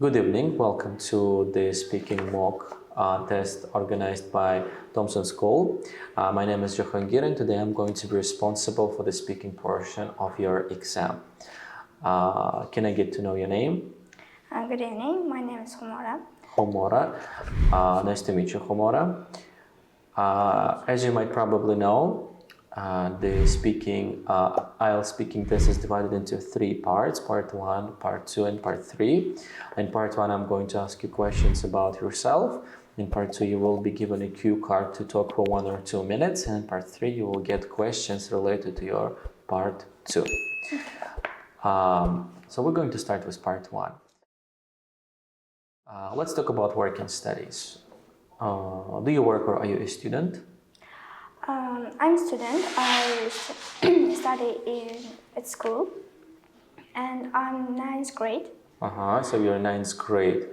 Good evening. Welcome to the speaking mock test organized by Thompson School. My name is Jahangir, and today I'm going to be responsible for the speaking portion of your exam. Can I get to know your name? Good evening. My name is Humora. Homora. Nice to meet you, Homora. As you might probably know, the IELTS speaking test is divided into three parts: part 1, part 2, and part 3. In part 1, I'm going to ask you questions about yourself. In part 2, you will be given a cue card to talk for 1 or 2 minutes. And in part 3, you will get questions related to your part 2. So we're going to start with part 1. Let's talk about work and studies. Do you work or are you a student? I'm a student. I study at school, and I'm 9th grade. So you're 9th grade.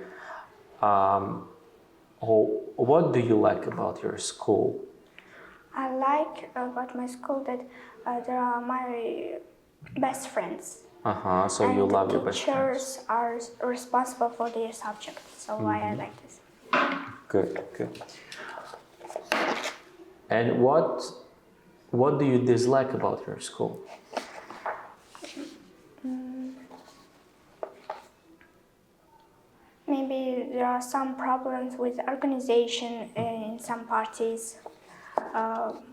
What do you like about your school? I like about my school that there are my best friends. So you love your best friends. Teachers are responsible for their subject, so why I like this. Good. And what do you dislike about your school? Maybe there are some problems with organization in some parties.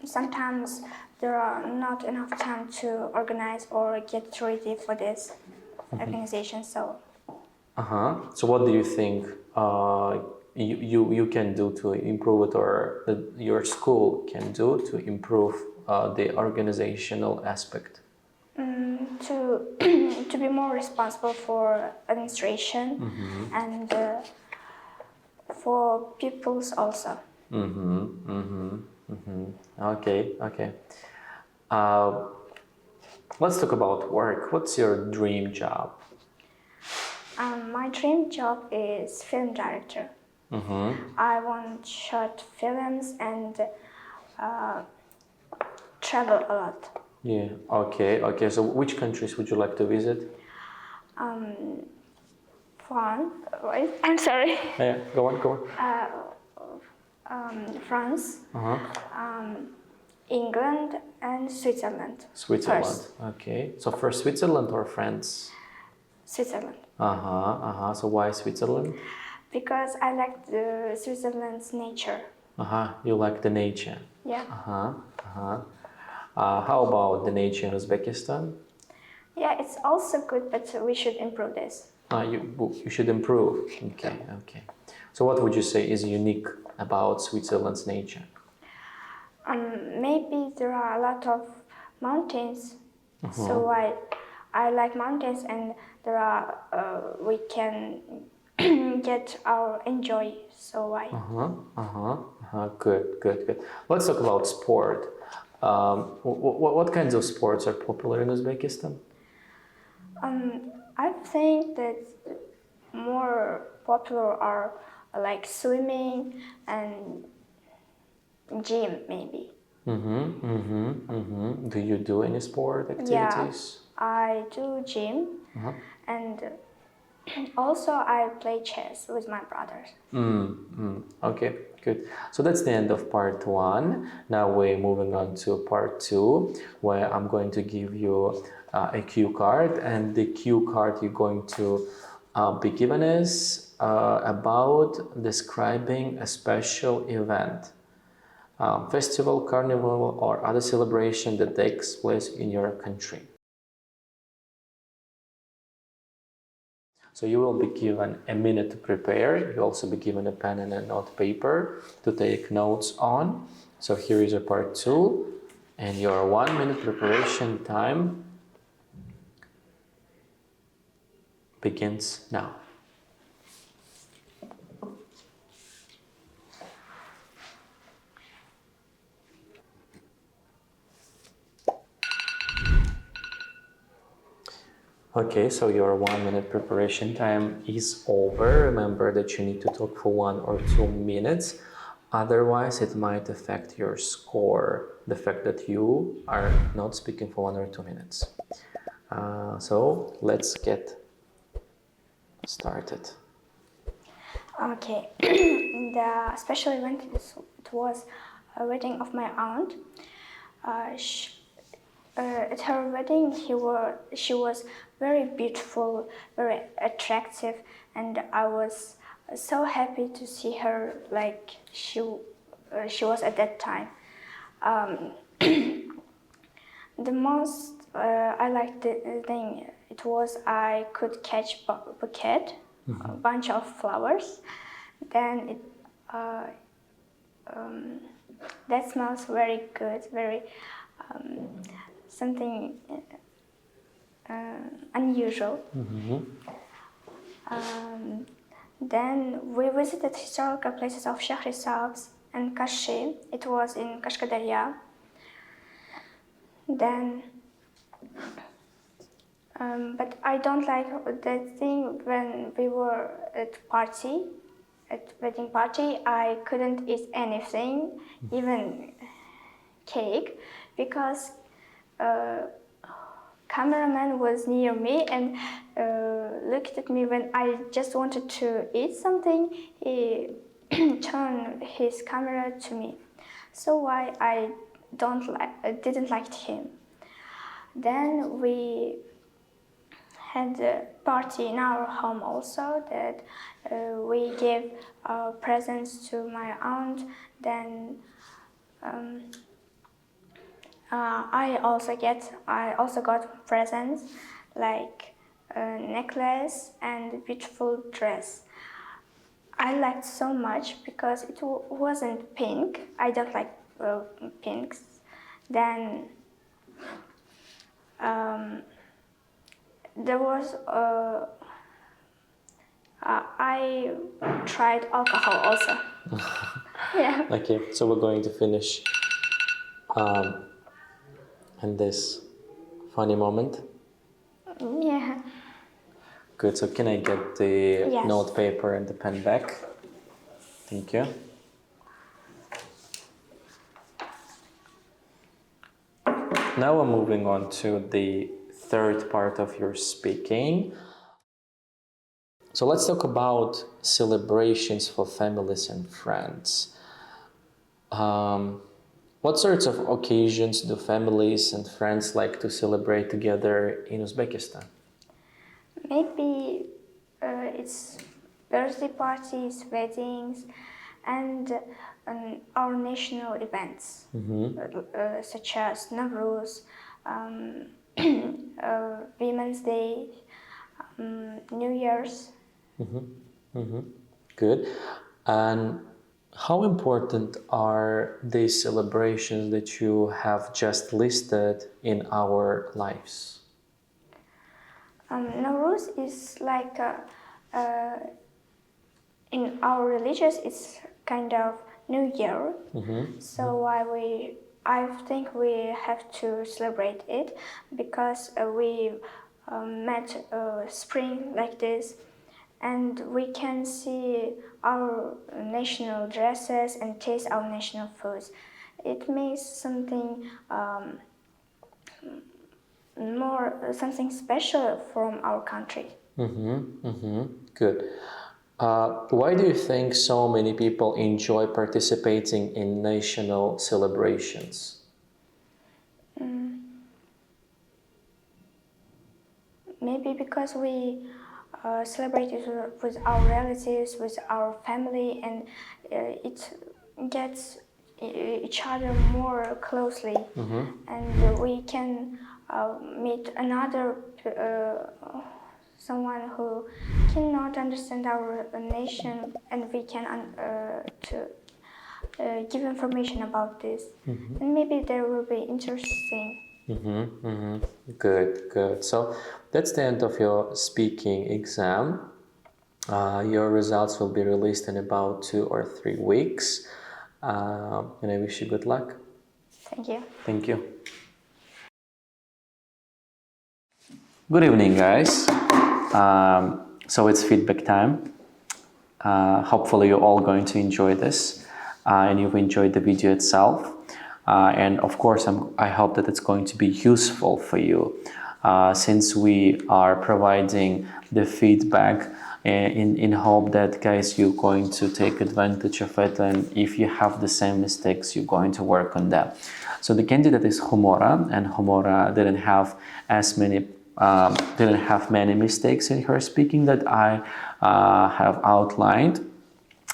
Sometimes there are not enough time to organize or get ready for this organization. So what do you think you can do to improve it, or that your school can do to improve the organizational aspect? To be more responsible for administration and for pupils also. Okay. Let's talk about work. What's your dream job? My dream job is film director. I want short films and travel a lot. Yeah. Okay. So which countries would you like to visit? I'm sorry. Yeah. Go on. France, England, and Switzerland. Switzerland. First. Okay. So first Switzerland or France? Switzerland. So why Switzerland? Because I like the Switzerland's nature. You like the nature. Yeah. How about the nature in Uzbekistan? Yeah, it's also good, but we should improve this. You should improve. Okay. So what would you say is unique about Switzerland's nature? Maybe there are a lot of mountains, so I like mountains, and there are we can get our enjoy. So why? Good. Let's talk about sport. What kinds of sports are popular in Uzbekistan? I think that more popular are like swimming and gym, maybe. Do you do any sport activities? Yeah, I do gym, and also I play chess with my brothers. Okay, good. So that's the end of part 1. Now we're moving on to part 2, where I'm going to give you a cue card, and the cue card you're going to be given is about describing a special event, festival, carnival, or other celebration that takes place in your country. So you will be given a minute to prepare. You'll also be given a pen and a note paper to take notes on. So here is your part 2, and your 1 minute preparation time begins now. Okay, so your 1 minute preparation time is over. Remember that you need to talk for 1 or 2 minutes. Otherwise, it might affect your score, the fact that you are not speaking for 1 or 2 minutes. So let's get started. Okay. The special event it was a wedding of my aunt. At her wedding, she was very beautiful, very attractive, and I was so happy to see her like she was at that time. The most I liked the thing it was I could catch bouquet, a bunch of flowers. Then it that smells very good, very something unusual. Then we visited historical places of Shahrisabz and Kashi. It was in Kashkadarya. Then, but I don't like that thing when we were at wedding party. I couldn't eat anything, even cake, because cameraman was near me and looked at me when I just wanted to eat something. He turned his camera to me, so why I didn't like him. Then we had a party in our home also that we gave presents to my aunt. Then I also got presents like a necklace and a beautiful dress. I liked so much because it wasn't pink. I don't like pinks. Then there was I tried alcohol also. Yeah. Okay, so we're going to finish in this funny moment. Yeah. Good, so can I get the Yes. note paper and the pen back? Thank you. Now we're moving on to the third part of your speaking. So let's talk about celebrations for families and friends. What sorts of occasions do families and friends like to celebrate together in Uzbekistan? Maybe it's birthday parties, weddings, and our national events, such as Nowruz, Women's Day, New Year's. Good. And how important are these celebrations that you have just listed in our lives? Nowruz is like in our religious, it's kind of New Year. So I think we have to celebrate it because we met spring like this, and we can see our national dresses and taste our national foods. It makes something something special from our country. Good. Why do you think so many people enjoy participating in national celebrations? Maybe because we celebrate it with our relatives, with our family, and it gets each other more closely, and we can meet another someone who cannot understand our nation, and we can give information about this, and maybe there will be interesting. Good, good. So that's the end of your speaking exam. Your results will be released in about 2 or 3 weeks, and I wish you good luck. Thank you. Thank you. Good evening, guys. So it's feedback time. Hopefully you're all going to enjoy this and you've enjoyed the video itself. And of course, I hope that it's going to be useful for you since we are providing the feedback in hope that, guys, you're going to take advantage of it, and if you have the same mistakes, you're going to work on that. So the candidate is Humora, and Humora didn't have many mistakes in her speaking that I have outlined.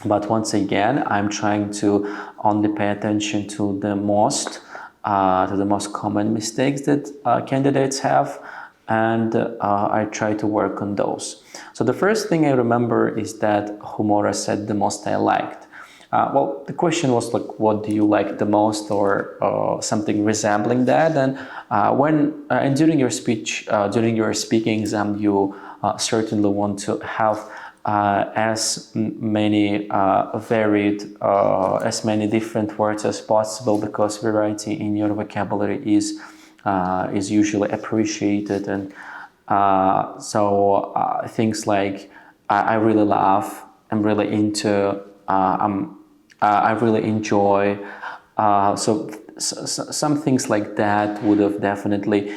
But once again, I'm trying to only pay attention to the most common mistakes that candidates have, and I try to work on those. So the first thing I remember is that Humora said the most I liked. Well, the question was like, what do you like the most, or something resembling that. And during your speech, during your speaking exam, you certainly want to have as many different words as possible, because variety in your vocabulary is usually appreciated. And so things like I really love, I'm really into, I really enjoy. So some things like that would have definitely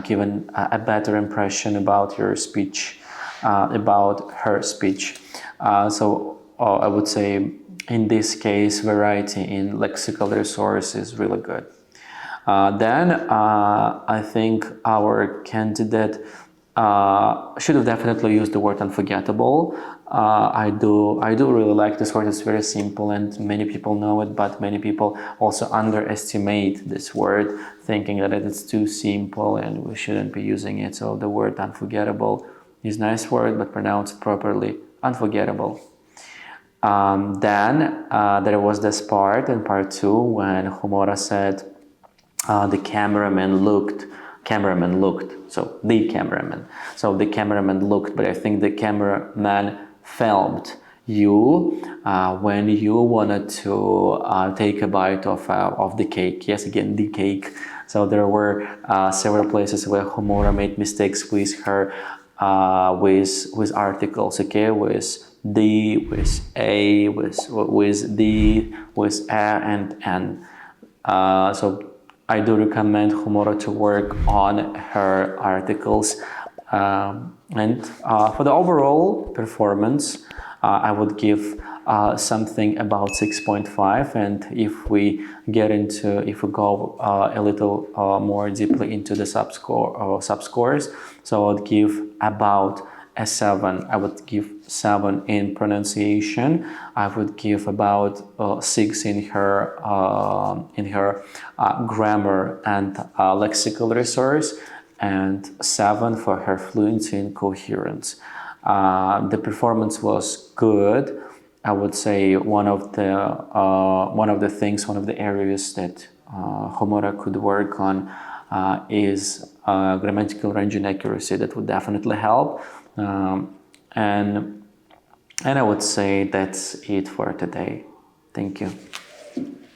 given a better impression about your speech, about her speech. So I would say in this case, variety in lexical resource is really good. Then I think our candidate should have definitely used the word unforgettable. I do really like this word. It's very simple and many people know it, but many people also underestimate this word, thinking that it's too simple and we shouldn't be using it. So the word unforgettable is a nice word, but pronounced properly, unforgettable. Then there was this part in part 2 when Humora said the cameraman looked, so the cameraman. So the cameraman looked, but I think the cameraman filmed you when you wanted to take a bite of the cake. Yes, again, the cake. So there were several places where Humora made mistakes with her with articles, okay, with the, with a, with the, with a, and so I do recommend Humora to work on her articles. And for the overall performance, I would give something about 6.5. And if we go a little more deeply into the subscores, so I would give about a 7. I would give 7 in pronunciation. I would give about 6 in her grammar and lexical resource, and 7 for her fluency and coherence. The performance was good. I would say one of the areas that Humora could work on is grammatical range and accuracy. That would definitely help. And I would say that's it for today. Thank you.